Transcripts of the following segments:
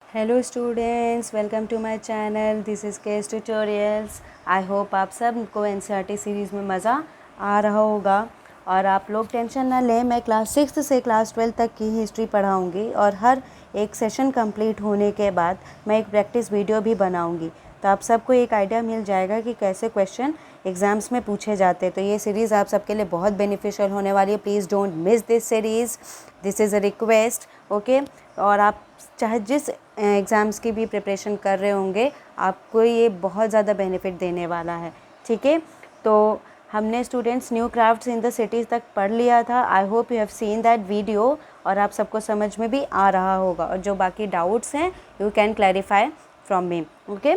Hello students, welcome to my channel. This is case tutorials. I hope आप सबको NCERT series में मज़ा आ रहा होगा और आप लोग टेंशन ना लें। मैं क्लास 6 से क्लास 12 तक की हिस्ट्री पढ़ाऊंगी और हर एक सेशन कंप्लीट होने के बाद मैं एक प्रैक्टिस वीडियो भी बनाऊंगी, तो आप सबको एक आइडिया मिल जाएगा कि कैसे क्वेश्चन एग्ज़ाम्स में पूछे जाते हैं। तो ये सीरीज़ आप सबके लिए बहुत बेनिफिशियल होने वाली है। Please don't miss this series, this is a request, okay. और आप चाहे जिस एग्ज़ाम्स की भी प्रिपरेशन कर रहे होंगे, आपको ये बहुत ज़्यादा बेनिफिट देने वाला है, ठीक है। तो हमने students new crafts in the cities तक पढ़ लिया था। I hope you have seen that video और आप सबको समझ में भी आ रहा होगा, और जो बाकी डाउट्स हैं you can clarify from me, okay.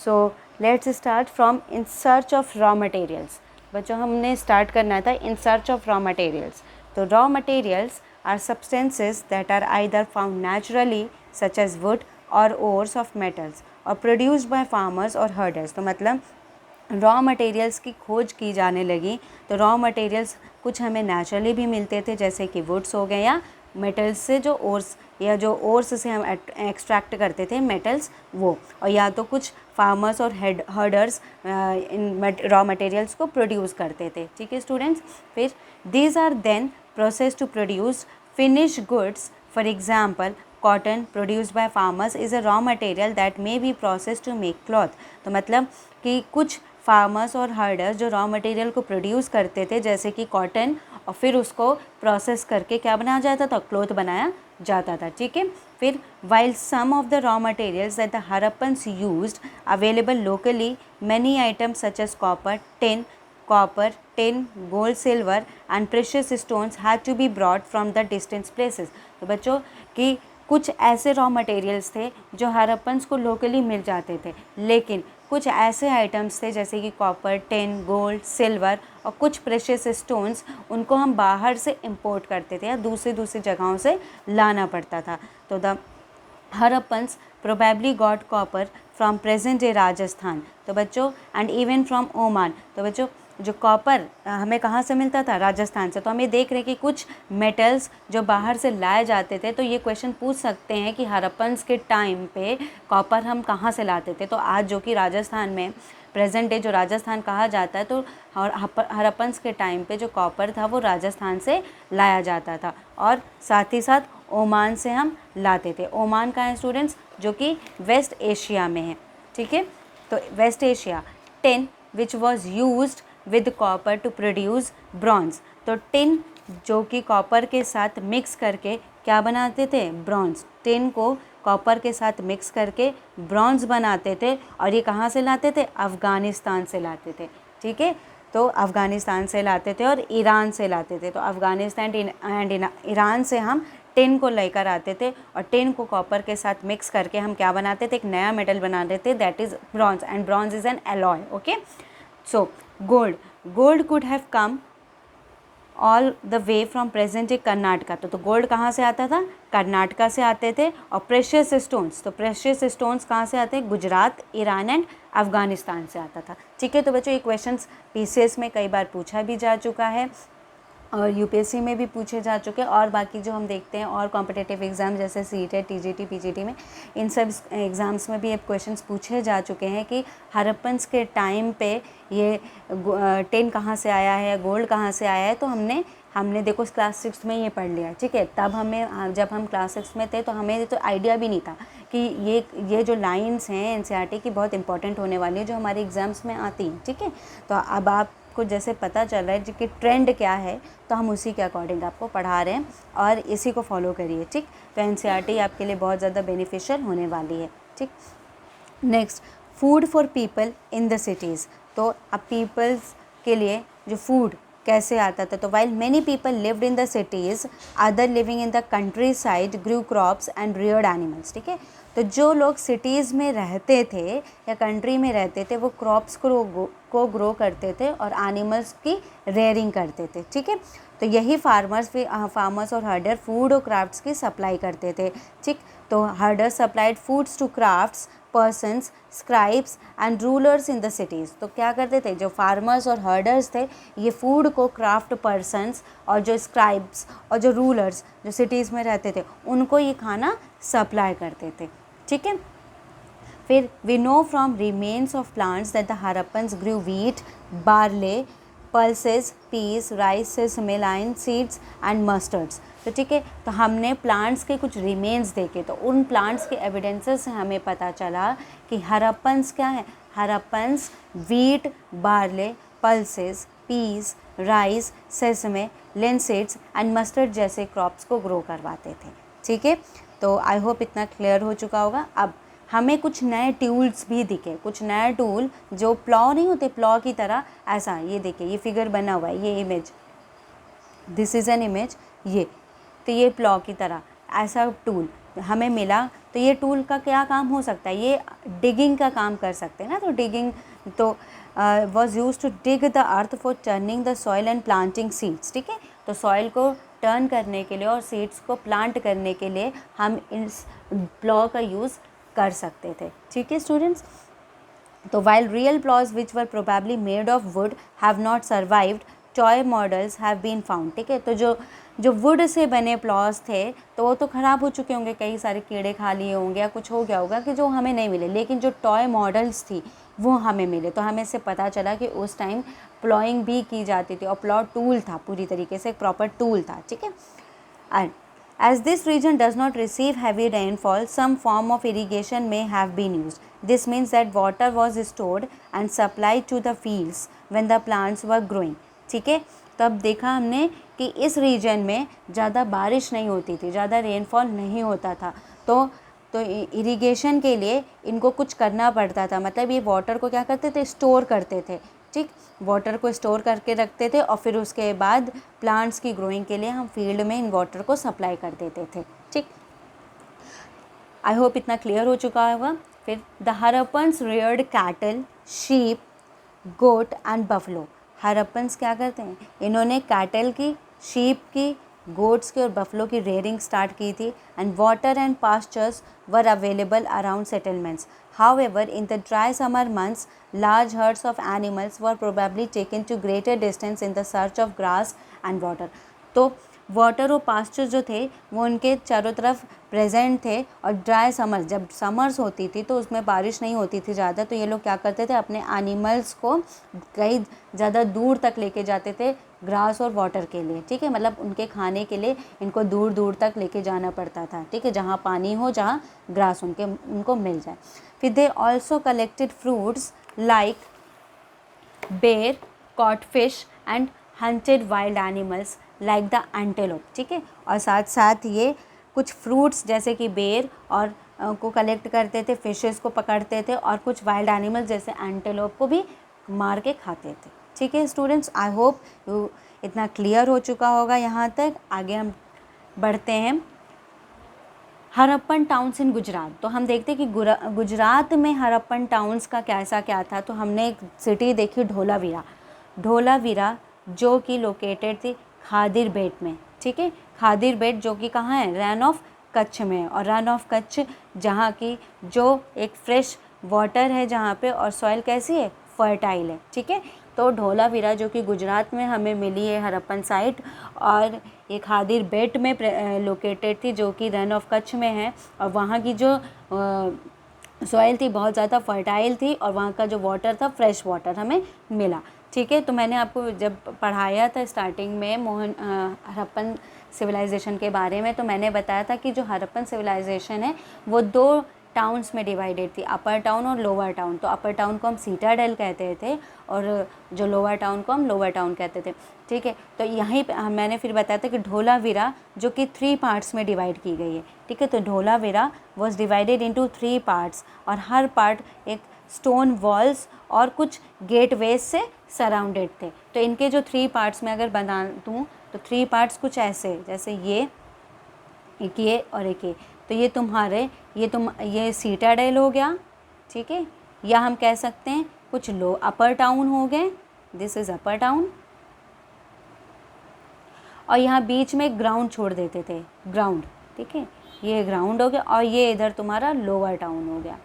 So let's start from in search of raw materials. बच्चों, हमने स्टार्ट करना था in search of raw materials. तो raw materials are substances that are either found naturally such as wood or ores of metals or produced by farmers or herders। तो मतलब raw materials की खोज की जाने लगी। तो रॉ मटेरियल्स कुछ हमें नेचुरली भी मिलते थे, जैसे कि वुड्स हो गए, या मेटल्स से जो ओर्स या जो ओर्स से हम एक्सट्रैक्ट करते थे मेटल्स वो, और या तो कुछ फार्मर्स और हर्डर्स इन रॉ मटेरियल्स को प्रोड्यूस करते थे, ठीक है स्टूडेंट्स। फिर these are then process to produce finished goods। For example, cotton produced by farmers is a raw material that may be processed to make cloth। तो मतलब कि कुछ फार्मर्स और हर्डर्स जो रॉ मटेरियल को प्रोड्यूस करते थे, जैसे कि कॉटन, और फिर उसको प्रोसेस करके क्या बनाया जाता था, क्लॉथ बनाया जाता था, ठीक है। फिर while some of the raw materials that the Harappans used available locally, many items such as copper, tin, gold, silver and precious stones had to be brought from the distant places। तो बच्चों कि कुछ ऐसे raw materials थे जो Harappans को locally मिल जाते थे, लेकिन कुछ ऐसे आइटम्स थे जैसे कि कॉपर, टिन, गोल्ड, सिल्वर और कुछ प्रेशियस स्टोन्स, उनको हम बाहर से इंपोर्ट करते थे या दूसरी जगहों से लाना पड़ता था। तो the Harappans probably got copper from present day Rajasthan. तो बच्चों एंड इवन फ्रॉम ओमान। तो बच्चों जो कॉपर हमें कहाँ से मिलता था, राजस्थान से। तो हम ये देख रहे हैं कि कुछ मेटल्स जो बाहर से लाए जाते थे, तो ये क्वेश्चन पूछ सकते हैं कि हरप्पन्स के टाइम पे कॉपर हम कहाँ से लाते थे। तो आज जो कि राजस्थान में प्रेजेंट डे जो राजस्थान कहा जाता है, तो हरप्पन्स के टाइम पे जो कॉपर था वो राजस्थान से लाया जाता था, और साथ ही साथ ओमान से हम लाते थे। ओमान का है स्टूडेंट्स, जो कि वेस्ट एशिया में है, ठीक है। तो West Asia. Tin which was used with copper to produce bronze. तो टिन जो कि कॉपर के साथ मिक्स करके क्या बनाते थे, ब्रॉन्ज। टिन को कॉपर के साथ मिक्स करके ब्रॉन्ज बनाते थे, और ये कहाँ से लाते थे, अफ़गानिस्तान से लाते थे, ठीक है। तो अफ़गानिस्तान से लाते थे और ईरान से लाते थे। तो अफ़गानिस्तान एंड ईरान से हम टिन को लेकर आते थे, और टिन को कॉपर के साथ मिक्स करके हम क्या बनाते थे, एक नया मेटल बनाते थे, that is bronze, and bronze is an alloy, okay. So gold could have come all the way from present day Karnataka. तो गोल्ड कहाँ से आता था, कर्नाटका से आते थे। और प्रेशियस स्टोन्स, तो प्रेशियस स्टोन्स कहाँ से आते हैं, गुजरात, ईरान एंड अफ़गानिस्तान से आता था, ठीक है। तो बच्चों ये क्वेश्चंस पीसीएस में कई बार पूछा भी जा चुका है और यूपीएससी में भी पूछे जा चुके हैं, और बाकी जो हम देखते हैं और कॉम्पिटिटिव एग्ज़ाम जैसे सीटेट, टीजीटी, पीजीटी में, इन सब एग्ज़ाम्स में भी अब क्वेश्चंस पूछे जा चुके हैं कि हरप्पन्स के टाइम पे ये टिन कहाँ से आया है, गोल्ड कहाँ से आया है। तो हमने देखो क्लास 6 में ये पढ़ लिया, ठीक है। तब हमें, जब हम क्लास 6 में थे, तो हमें तो आइडिया भी नहीं था कि ये जो लाइन्स हैं एनसीईआरटी की बहुत इंपॉर्टेंट होने वाली है, जो हमारे एग्ज़ाम्स में आती हैं, ठीक है। तो अब आपको जैसे पता चल रहा है कि ट्रेंड क्या है, तो हम उसी के अकॉर्डिंग आपको पढ़ा रहे हैं, और इसी को फॉलो करिए, ठीक। तो एनसीईआरटी आपके लिए बहुत ज़्यादा बेनिफिशियल होने वाली है, ठीक। Next, food for people in the cities. तो अब पीपल्स के लिए जो फूड कैसे आता था, तो while many people lived in the cities, other living in the country side grew crops and reared animals, ठीक है। तो जो लोग सिटीज़ में रहते थे या कंट्री में रहते थे, वो क्रॉप्स को ग्रो करते थे और एनिमल्स की रेयरिंग करते थे, ठीक है। तो यही फार्मर्स और हर्डर फूड और क्राफ्ट्स की सप्लाई करते थे, ठीक। तो herder supplied foods to crafts persons, scribes and rulers in the cities. तो क्या करते थे, जो फार्मर्स और हर्डर्स थे, ये फूड को क्राफ्ट पर्सन्स और जो स्क्राइब्स और जो रूलर्स जो सिटीज़ में रहते थे, उनको ये खाना सप्लाई करते थे, ठीक है। फिर we know from remains of plants that the Harappans grew wheat, barley, pulses, peas, rice, sesame, line seeds and mustards. तो ठीक है, तो हमने प्लांट्स के कुछ रिमेन्स देखे, तो उन प्लांट्स के एविडेंसेस से हमें पता चला कि हरप्पन्स क्या है, Harappans wheat, barley, pulses, peas, rice, sesame, linseeds and mustard जैसे क्रॉप्स को ग्रो करवाते थे। ठीक है, तो आई होप इतना क्लियर हो चुका होगा। अब हमें कुछ नए टूल्स भी दिखे, कुछ नए टूल जो प्लॉ नहीं होते, प्लॉ की तरह ऐसा, ये देखिए ये फिगर बना हुआ है, ये image, this is an image, ये तो ये प्लॉ की तरह ऐसा टूल हमें मिला। तो ये टूल का क्या काम हो सकता है, ये डिगिंग का काम कर सकते हैं ना। तो डिगिंग तो was use to dig the earth for turning the soil and planting seeds. ठीक है, तो सॉइल को टर्न करने के लिए और सीड्स को प्लांट करने के लिए हम इस प्लॉ का यूज़ कर सकते थे। ठीक है स्टूडेंट्स, तो while real plows which were probably made of wood have not survived, toy models have been found। ठीक है, तो जो वुड से बने प्लॉज थे तो वो तो ख़राब हो चुके होंगे, कई सारे कीड़े खा लिए होंगे या कुछ हो गया होगा कि जो हमें नहीं मिले, लेकिन जो टॉय मॉडल्स थी वो हमें मिले। तो हमें इससे पता चला कि उस टाइम प्लॉइंग भी की जाती थी और प्लॉ टूल था, पूरी तरीके से एक प्रॉपर टूल था। ठीक है, and as this region does not receive heavy rainfall, some form of irrigation may have been used. This means that water was stored and supplied to the fields when the plants were growing। ठीक है, तो अब देखा हमने कि इस reason में ज़्यादा बारिश नहीं होती थी, ज़्यादा रेनफॉल नहीं होता था, तो इरिगेशन के लिए इनको कुछ करना पड़ता था। मतलब ये वाटर को क्या करते थे, स्टोर करते थे। ठीक, वाटर को स्टोर करके रखते थे और फिर उसके बाद प्लांट्स की ग्रोइंग के लिए हम फील्ड में इन वाटर को सप्लाई कर देते थे। ठीक, आई होप इतना क्लियर हो चुका होगा। फिर the Harappans reared cattle, sheep, goat and buffalo. Harappans क्या करते हैं, इन्होंने कैटल की, शीप की, गोट्स की और बफलो की रेयरिंग स्टार्ट की थी। And water and pastures were available around settlements. However, in the dry summer months, large herds of animals were probably taken to greater distance in the search of grass and water। तो water और pasture जो थे वो उनके चारों तरफ present थे। और ड्राई समर, जब समर्स होती थी तो उसमें बारिश नहीं होती थी ज़्यादा, तो ये लोग क्या करते थे, अपने एनिमल्स को कई ज़्यादा दूर तक लेके जाते थे ग्रास और वाटर के लिए। ठीक है, मतलब उनके खाने के लिए इनको दूर दूर तक लेके जाना पड़ता था। ठीक है, जहाँ पानी हो, जहाँ ग्रास उनको मिल जाए। फिर they also collected fruits like ber, caught fish and hunted wild animals like the antelope. ठीक है, और साथ साथ ये कुछ फ्रूट्स जैसे कि बेर और को कलेक्ट करते थे, फिशेस को पकड़ते थे और कुछ वाइल्ड एनिमल्स जैसे एंटेलोप को भी मार के खाते थे। ठीक है स्टूडेंट्स, आई होप इतना क्लियर हो चुका होगा यहाँ तक। आगे हम बढ़ते हैं। Harappan towns in Gujarat. तो हम देखते हैं कि गुजरात में हरप्पन टाउन्स का कैसा क्या था। तो हमने एक सिटी देखी, ढोलावीरा। ढोलावीरा जो कि लोकेटेड थी खादिर बेट में। ठीक है, खादिर बेट जो कि कहाँ है, रन ऑफ कच्छ में। और रन ऑफ कच्छ जहाँ की जो एक फ्रेश वाटर है जहाँ पे, और सॉइल कैसी है, फर्टाइल है। ठीक है, तो ढोलावीरा जो कि गुजरात में हमें मिली है हरप्पन साइट, और ये खादिर बेट में लोकेटेड थी जो कि रन ऑफ कच्छ में है। और वहाँ की जो सॉइल थी बहुत ज़्यादा फर्टाइल थी और वहाँ का जो वाटर था फ्रेश वाटर हमें मिला। ठीक है, तो मैंने आपको जब पढ़ाया था स्टार्टिंग में हरप्पन सिविलाइजेशन के बारे में, तो मैंने बताया था कि जो हरप्पन सिविलाइजेशन है वो 2 टाउन्स में डिवाइडेड थी, अपर टाउन और लोअर टाउन। तो अपर टाउन को हम सीटाडेल कहते थे और जो लोअर टाउन को हम लोअर टाउन कहते थे। ठीक है, तो यहीं पे मैंने फिर बताया था कि ढोलावीरा जो कि 3 पार्ट्स में डिवाइड की गई है। ठीक है, तो Dholavira was divided into 3 parts और हर पार्ट एक स्टोन वॉल्स और कुछ गेटवेज से सराउंडेड थे। तो इनके जो 3 पार्ट्स में अगर बना दूँ तो 3 पार्ट्स कुछ ऐसे, जैसे ये, एक ये और एक ये। तो ये तुम्हारे ये सीटाडेल हो गया। ठीक है, या हम कह सकते हैं कुछ अपर टाउन हो गए, दिस इज़ अपर टाउन। और यहाँ बीच में ग्राउंड छोड़ देते थे, ग्राउंड। ठीक है, ये ग्राउंड हो गया और ये इधर तुम्हारा लोअर टाउन हो गया,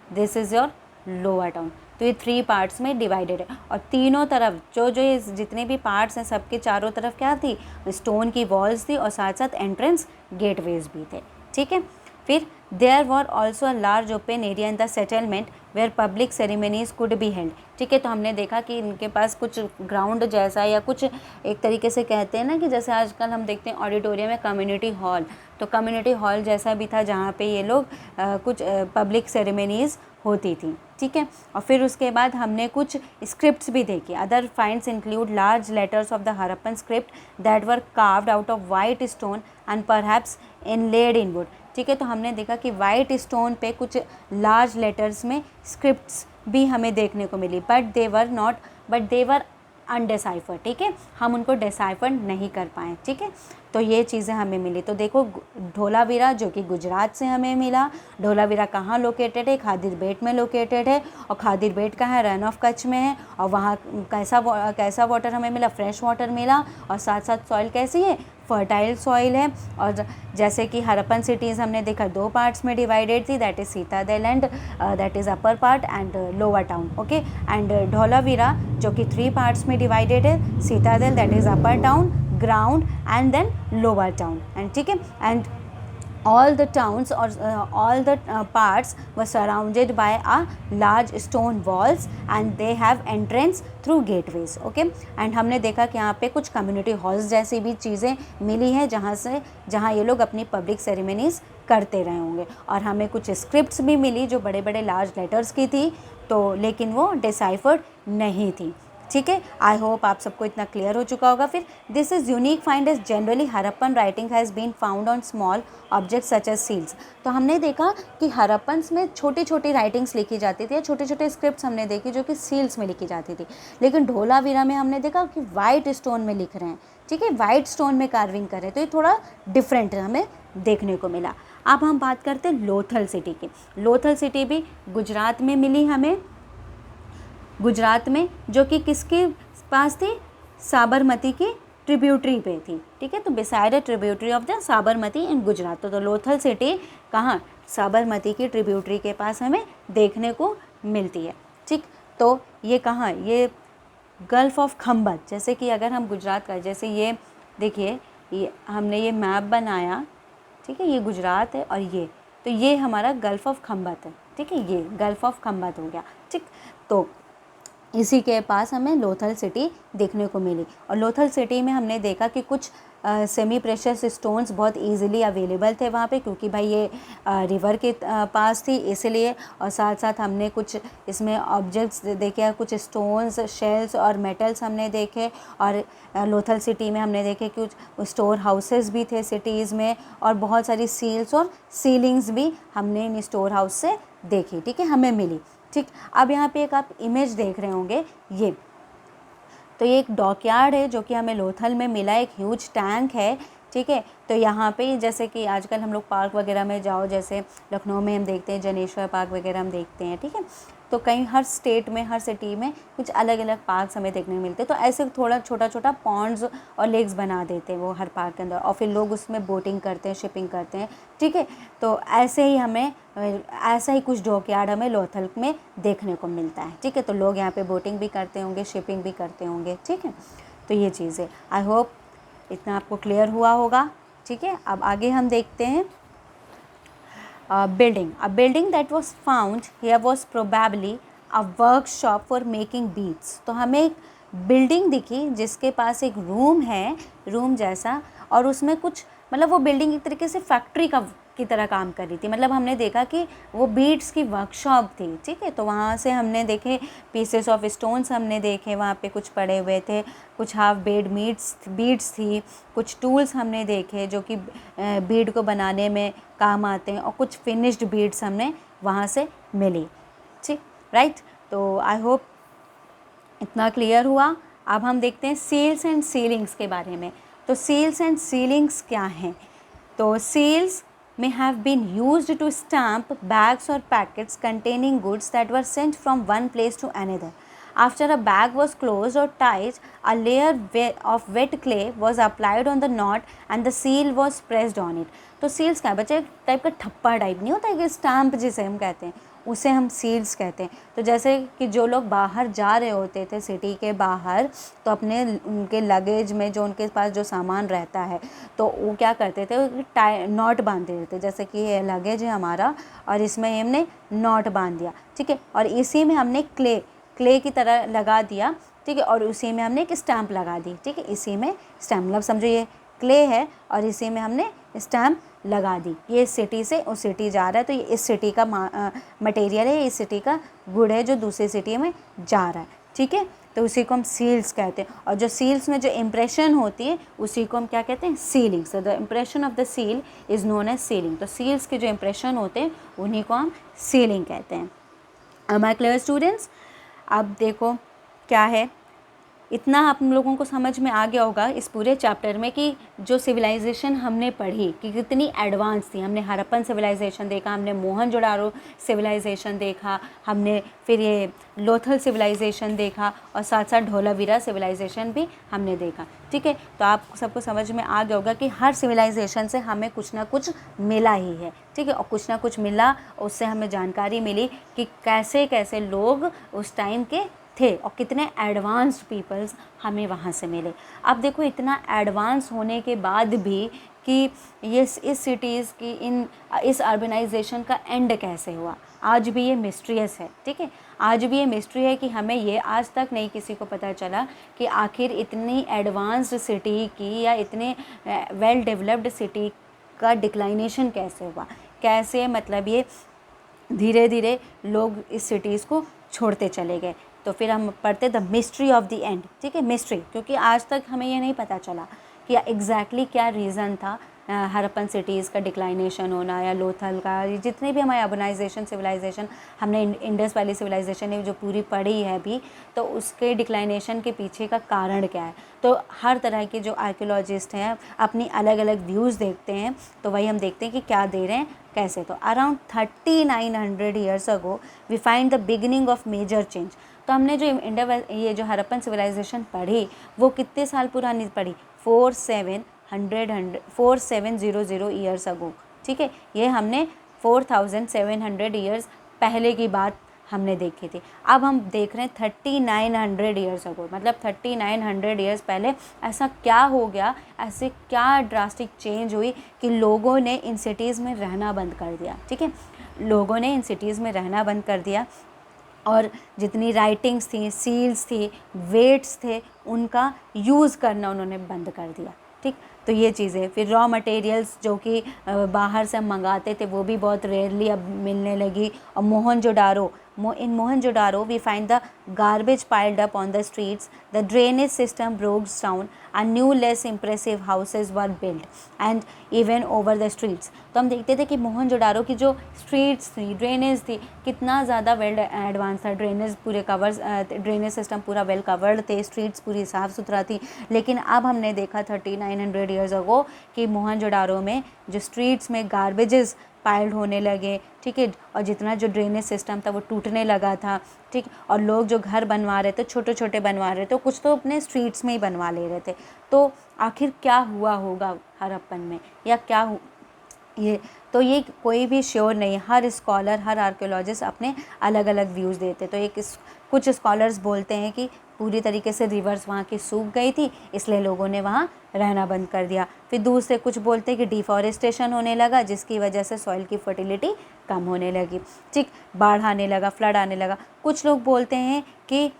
this is your lower town. तो ये 3 पार्ट्स में डिवाइडेड है और तीनों तरफ जो ये जितने भी पार्ट्स हैं सबके चारों तरफ क्या थी, स्टोन की वॉल्स थी और साथ साथ एंट्रेंस गेटवेज भी थे। ठीक है, फिर there were also a large open area in the settlement where public ceremonies could be held. ठीक है, तो हमने देखा कि इनके पास कुछ ग्राउंड जैसा या कुछ एक तरीके से कहते हैं ना कि जैसे आजकल हम देखते हैं ऑडिटोरियम में कम्युनिटी हॉल, तो कम्युनिटी हॉल जैसा भी था जहाँ पे ये लोग कुछ पब्लिक सेरेमनीज होती थी। ठीक है, और फिर उसके बाद हमने कुछ स्क्रिप्ट्स भी देखी। Other finds include large letters of the Harappan script that were carved out of white stone and perhaps inlaid in would. ठीक है, तो हमने देखा कि वाइट स्टोन पे कुछ लार्ज लेटर्स में स्क्रिप्ट्स भी हमें देखने को मिली, बट दे वर अनडिसाइफर। ठीक है, हम उनको डिसाइफर नहीं कर पाए। ठीक है, तो ये चीज़ें हमें मिली। तो देखो धोलावीरा जो कि गुजरात से हमें मिला। धोलावीरा कहाँ लोकेटेड है? खादिर बेट में लोकेटेड है, और खादिर बेट कहाँ है? रन ऑफ कच्छ में है। और वहाँ कैसा वाटर हमें मिला? फ्रेश वाटर मिला, और साथ साथ सॉइल कैसी है? फर्टाइल सॉइल है। और जैसे कि हरप्पन सिटीज़ हमने देखा 2 पार्ट्स में डिवाइडेड थी, that is citadel and that is upper part and lower town. Okay, and Dholavira जो कि 3 पार्ट्स में डिवाइडेड है, citadel that is upper town, ground and then lower town. And ठीक है, and all the towns or all the parts were surrounded by a large stone walls and they have entrance through gateways. okay, and हमने देखा कि यहाँ पे कुछ community halls जैसी भी चीज़ें मिली हैं जहाँ ये लोग अपनी पब्लिक सेरेमनीज करते रहे होंगे। और हमें कुछ स्क्रिप्ट्स भी मिली जो बड़े बड़े लार्ज लेटर्स की थी, तो लेकिन वो डिसाइफर्ड नहीं थी। ठीक है, आई होप आप सबको इतना क्लियर हो चुका होगा। फिर this is unique find as generally Harappan writing has been found on small object such as seals. तो हमने देखा कि हरप्पन्स में छोटी छोटी राइटिंग्स लिखी जाती थी, या छोटे छोटे स्क्रिप्ट्स हमने देखी जो कि सील्स में लिखी जाती थी। लेकिन धोलावीरा में हमने देखा कि वाइट स्टोन में लिख रहे हैं। ठीक है, वाइट स्टोन में कार्विंग कर रहे हैं, तो ये थोड़ा डिफरेंट हमें देखने को मिला। अब हम बात करते हैं लोथल सिटी की। लोथल सिटी भी गुजरात में मिली हमें, गुजरात में, जो कि किसके पास थी? साबरमती की ट्रिब्यूटरी पे थी। ठीक है, तो beside a tributary of the Sabarmati in Gujarat. तो लोथल सिटी कहाँ? साबरमती की ट्रिब्यूटरी के पास हमें देखने को मिलती है। ठीक, तो ये कहाँ? ये गल्फ़ ऑफ खंबत। जैसे कि अगर हम गुजरात का, जैसे ये देखिए, ये हमने ये मैप बनाया। ठीक है, ये गुजरात है और ये, तो ये हमारा गल्फ़ ऑफ खंबत है। ठीक है, ये गल्फ़ ऑफ खंबत हो गया। ठीक, तो इसी के पास हमें लोथल सिटी देखने को मिली। और लोथल सिटी में हमने देखा कि कुछ सेमी प्रेशस स्टोन्स बहुत इजीली अवेलेबल थे वहाँ पे, क्योंकि भाई ये रिवर के पास थी इसलिए। और साथ साथ हमने कुछ इसमें ऑब्जेक्ट्स देखे, कुछ स्टोन्स, शेल्स और मेटल्स हमने देखे। और लोथल सिटी में हमने देखे कि कुछ स्टोर हाउसेस भी थे सिटीज़ में, और बहुत सारी सील्स और सीलिंग्स भी हमने इन स्टोर हाउस से देखी। ठीक है, हमें मिली। ठीक, अब यहाँ पे एक आप इमेज देख रहे होंगे, ये तो ये एक डॉकयार्ड है जो कि हमें लोथल में मिला। एक ह्यूज टैंक है। ठीक है, तो यहाँ पे जैसे कि आजकल हम लोग पार्क वगैरह में जाओ, जैसे लखनऊ में हम देखते हैं जनेश्वर पार्क वगैरह हम देखते हैं। ठीक है, तो कहीं हर स्टेट में, हर सिटी में कुछ अलग अलग पार्क्स हमें देखने को मिलते हैं। तो ऐसे थोड़ा छोटा छोटा पॉन्ड्स और लेक्स बना देते हैं वो हर पार्क के अंदर, और फिर लोग उसमें बोटिंग करते हैं, शिपिंग करते हैं। ठीक है, तो ऐसे ही हमें ऐसा ही कुछ डॉकयार्ड हमें लोथल में देखने को मिलता है। ठीक है, तो लोग यहाँ पे बोटिंग भी करते होंगे, शिपिंग भी करते होंगे। ठीक है, तो ये चीज़ है। आई होप इतना आपको क्लियर हुआ होगा। ठीक है, अब आगे हम देखते हैं building. A building that was found here was probably a workshop for making beads. तो हमें एक बिल्डिंग दिखी जिसके पास एक रूम है, रूम जैसा, और उसमें कुछ मतलब वो बिल्डिंग एक तरीके से फैक्ट्री की तरह काम कर रही थी। मतलब हमने देखा कि वो बीड्स की वर्कशॉप थी। ठीक है, तो वहाँ से हमने देखे पीसेस ऑफ स्टोन्स हमने देखे, वहाँ पे कुछ पड़े हुए थे, कुछ हाफ बेड बीड्स थी, कुछ टूल्स हमने देखे जो कि बीड को बनाने में काम आते हैं, और कुछ फिनिश्ड बीड्स हमने वहाँ से मिली। ठीक, राइट, तो आई होप इतना क्लियर हुआ। अब हम देखते हैं सील्स एंड सीलिंग्स के बारे में। तो सील्स एंड सीलिंग्स क्या हैं? तो seals may have been used to stamp bags or packets containing goods that were sent from one place to another. After a bag was closed or tied, a layer of wet clay was applied on the knot and the seal was pressed on it. तो seals क्या है बच्चे, एक type का ठप्पा type नहीं होता है कि स्टैम्प जिसे हम कहते हैं, उसे हम सील्स कहते हैं। तो जैसे कि जो लोग बाहर जा रहे होते थे सिटी के बाहर, तो अपने उनके लगेज में जो उनके पास जो सामान रहता है तो वो क्या करते थे, नॉट बांध देते थे। जैसे कि ये लगेज है हमारा और इसमें हमने नॉट बांध दिया, ठीक है, और इसी में हमने क्ले की तरह लगा दिया, ठीक है, और उसी में हमने एक स्टैम्प लगा दी, ठीक है, इसी में स्टैम्प, मतलब समझो ये क्ले है और इसी में हमने स्टैम्प लगा दी। ये सिटी से उस सिटी जा रहा है तो ये इस सिटी का मटेरियल है, इस सिटी का गुड़ है जो दूसरी सिटी में जा रहा है, ठीक है, तो उसी को हम सील्स कहते हैं। और जो सील्स में जो इम्प्रेशन होती है उसी को हम क्या कहते हैं, sealing. So the impression of the seal is known as sealing. तो सील्स के जो इम्प्रेशन होते हैं उन्हीं को हम सीलिंग कहते हैं। Am I clear students? अब देखो क्या है, इतना आप लोगों को समझ में आ गया होगा इस पूरे चैप्टर में कि जो सिविलाइजेशन हमने पढ़ी कि कितनी एडवांस थी। हमने हड़प्पन सिविलाइजेशन देखा, हमने मोहनजोदारो सिविलाइजेशन देखा, हमने फिर ये लोथल सिविलाइजेशन देखा और साथ साथ धोलावीरा सिविलाइजेशन भी हमने देखा, ठीक है। तो आप सबको समझ में आ गया होगा कि हर सिविलाइजेशन से हमें कुछ ना कुछ मिला ही है, ठीक है, और कुछ ना कुछ मिला, उससे हमें जानकारी मिली कि कैसे कैसे लोग उस टाइम के थे और कितने एडवांस्ड पीपल्स हमें वहाँ से मिले। अब देखो इतना एडवांस होने के बाद भी कि ये इस सिटीज़ की इस अर्बनाइजेशन का एंड कैसे हुआ, आज भी ये मिस्ट्रियस है, ठीक है, आज भी ये मिस्ट्री है कि हमें ये आज तक नहीं किसी को पता चला कि आखिर इतनी एडवांस्ड सिटी की या इतने वेल डेवलप्ड सिटी का डिक्लाइनेशन कैसे हुआ, कैसे मतलब ये धीरे धीरे लोग इस सिटीज़ को छोड़ते चले गए। तो फिर हम पढ़ते the mystery of the end, ठीक है, मिस्ट्री, क्योंकि आज तक हमें ये नहीं पता चला कि एग्जैक्टली क्या रीज़न था हड़प्पन सिटीज़ का डिक्लाइनेशन होना या लोथल का, जितने भी हमारे अर्बनाइजेशन सिविलाइजेशन हमने इंडस वैली सिविलाइजेशन ने जो पूरी पढ़ी है अभी, तो उसके डिक्लाइनेशन के पीछे का कारण क्या है। तो हर तरह के जो आर्कियोलॉजिस्ट हैं अपनी अलग अलग व्यूज़ देखते हैं, तो वही हम देखते हैं कि क्या दे रहे हैं कैसे। तो around 3900 years ago we find the beginning of major change. तो हमने जो ये जो हड़प्पन सिविलाइजेशन पढ़ी वो कितने साल पुरानी पढ़ी, 4700 ईयर्स अगो, ठीक है, ये हमने 4700 ईयर्स पहले की बात हमने देखी थी। अब हम देख रहे हैं 3900 ईयर्स अगो, मतलब 3900 ईयर्स पहले ऐसा क्या हो गया, ऐसे क्या ड्रास्टिक चेंज हुई कि लोगों ने इन सिटीज़ में रहना बंद कर दिया, ठीक है, लोगों ने इन सिटीज़ में रहना बंद कर दिया और जितनी राइटिंग्स थी, सील्स थी, वेट्स थे, उनका यूज़ करना उन्होंने बंद कर दिया, ठीक। तो ये चीज़ें, फिर रॉ मटेरियल्स जो कि बाहर से हम मंगाते थे वो भी बहुत रेयरली अब मिलने लगी। और in Mohenjo-daro we find the garbage piled up on the streets, the drainage system broke down and new less impressive houses were built and even over the streets। तो हम देखते थे कि मोहनजोदारो की जो स्ट्रीट्स थी, ड्रेनेज थी, कितना ज़्यादा वेल एडवांस था, ड्रेनेज सिस्टम पूरा वेल कवर्ड थे, स्ट्रीट्स पूरी साफ़ सुथरा थी। लेकिन अब हमने देखा 3900 ईयर्स अगो कि मोहनजोदारो में जो स्ट्रीट्स में गार्बेजेस पाइल्ड होने लगे, ठीक है, और जितना जो ड्रेनेज सिस्टम था वो टूटने लगा था, ठीक, और लोग जो घर बनवा रहे थे छोटे छोटे बनवा रहे थे, कुछ तो अपने स्ट्रीट्स में ही बनवा ले रहे थे। तो आखिर क्या हुआ होगा हड़प्पन में या क्या तो ये कोई भी श्योर नहीं, हर स्कॉलर हर आर्कियोलॉजिस्ट अपने अलग अलग व्यूज़ देते। तो कुछ स्कॉलर्स बोलते हैं कि पूरी तरीके से रिवर्स वहाँ की सूख गई थी इसलिए लोगों ने वहाँ रहना बंद कर दिया। फिर दूसरे कुछ बोलते हैं कि डिफॉरेस्टेशन होने लगा जिसकी वजह से सॉइल की फर्टिलिटी कम होने लगी, ठीक, बाढ़ आने लगा, फ्लड आने लगा। कुछ लोग बोलते हैं कि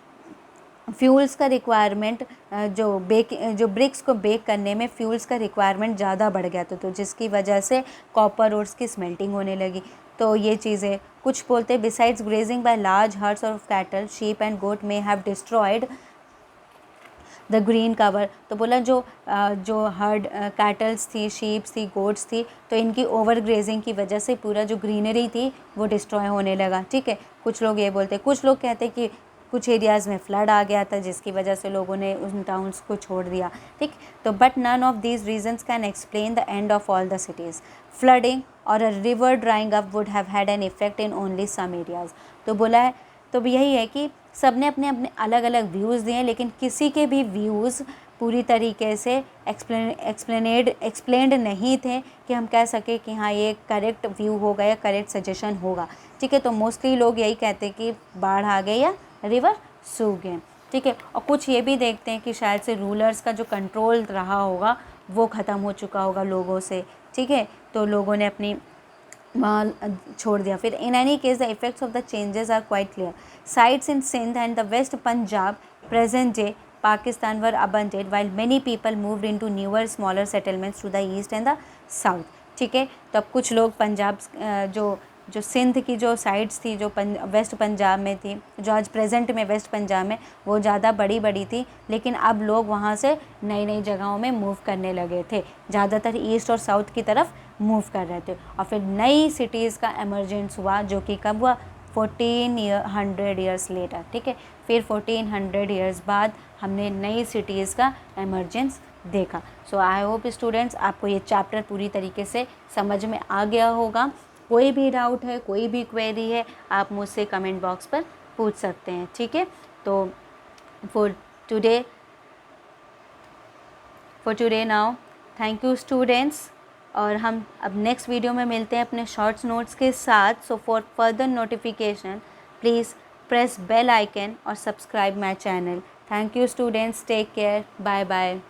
फ्यूल्स का रिक्वायरमेंट जो ब्रिक्स को बेक करने में फ्यूल्स का रिक्वायरमेंट ज़्यादा बढ़ गया था, तो जिसकी वजह से कॉपर ओर्स की स्मेल्टिंग होने लगी। तो ये चीज़ें कुछ बोलते हैं besides grazing by large herds of cattle, sheep and goat may have destroyed the green cover. तो बोला जो हर्ड कैटल्स थी, शीप्स थी, गोट्स थी, तो इनकी ओवर ग्रेजिंग की वजह से पूरा जो ग्रीनरी थी वो डिस्ट्रॉय होने लगा, ठीक है। कुछ लोग ये बोलते हैं, कुछ लोग कहते हैं कि कुछ एरियाज़ में फ्लड आ गया था जिसकी वजह से लोगों ने उन टाउन्स को छोड़ दिया, ठीक। तो but none of these reasons can explain the end of all the cities. Flooding or a river drying up would have had an effect in only some areas. तो बोला है तो यही है कि सब ने अपने अपने अलग अलग व्यूज़ दिए, लेकिन किसी के भी व्यूज़ पूरी तरीके से एक्सप्लेंड नहीं थे कि हम कह सकें कि हाँ ये करेक्ट व्यू होगा या करेक्ट सजेशन होगा। ठीक है, तो मोस्टली लोग यही कहते हैं कि बाढ़ आ गई या रिवर सूख गए। ठीक है, और कुछ ये भी देखते हैं कि शायद से रूलर्स का जो कंट्रोल रहा होगा वो ख़त्म हो चुका होगा लोगों से। ठीक है, तो लोगों ने अपनी वहाँ छोड़ दिया। फिर in any case the effects of the changes are quite clear. Sites in Sindh and the west Punjab present day Pakistan were abandoned while many people moved into newer smaller settlements to the east and the south। ठीक है, तो अब कुछ लोग पंजाब जो सिंध की जो sites थी, जो वेस्ट पंजाब में थी, जो आज प्रेजेंट में वेस्ट पंजाब में, वो ज़्यादा बड़ी बड़ी थी, लेकिन अब लोग वहाँ से नई नई जगहों में मूव करने लगे थे, ज़्यादातर ईस्ट और साउथ की तरफ मूव कर रहे थे। और फिर नई सिटीज़ का एमरजेंस हुआ, जो कि कब हुआ? 1400 ईयर्स लेटर। ठीक है, फिर 1400 ईयर्स बाद हमने नई सिटीज़ का एमरजेंस देखा। सो आई होप स्टूडेंट्स आपको ये चैप्टर पूरी तरीके से समझ में आ गया होगा। कोई भी डाउट है, कोई भी क्वेरी है, आप मुझसे कमेंट बॉक्स पर पूछ सकते हैं। ठीक है, तो for today now thank you students, और हम अब नेक्स्ट वीडियो में मिलते हैं अपने शॉर्ट्स नोट्स के साथ। So for further notification please press bell icon और subscribe my channel. Thank you students, take care, bye bye.